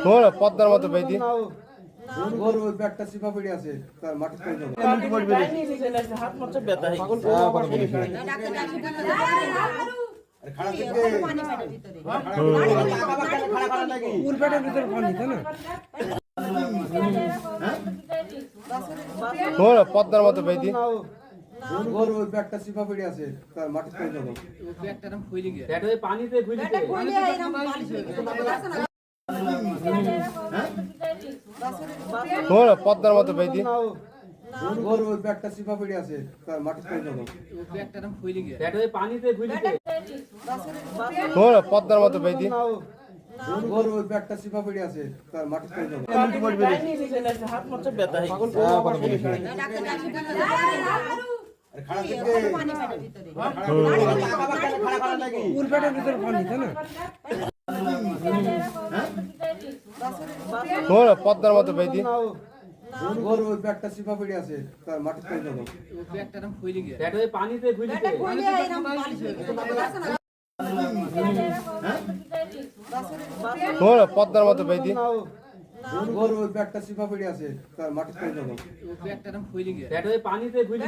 ওরা পদ্মার মতো বেদি ওর ওই ব্যাগটা চিপা পড়ে আছে তার মাটি করে যাবে হাত মারছে ব্যথা হয়ে গেছে। আরে খাড়া থেকে পুর পেটের ভিতরে পানি তাই না? ওরা পদ্মার মতো বেদি ওর ওই ব্যাগটা চিপা পড়ে আছে তার মাটি করে যাবে পেটে পানিতে ফুলে ওরা পদ্মার মতো বেদি ওর ওই ব্যাগটা চিপা পড়ে আছে তার মাটি করে যাবে পেটে পানিতে ফুলে ওরা পদ্মার মতো বেদি ওর ওই ব্যাগটা চিপা পড়ে আছে তার মাটি করে যাবে হাত মারছে ব্যথা হয়ে গেছে। আরে খাড়া থেকে পুর পেটের ভিতরে পানি তাই না? ওরা পদ্মার মতো বেদি ওর ওই ব্যাগটা চিপা পড়ে আছে তার মাটি করে যাবে পেটে পানিতে ফুলে ওরা পদ্মার মতো বেদি ওর ওই ব্যাগটা চিপা পড়ে আছে তার মাটি করে যাবে পেটে পানিতে ফুলে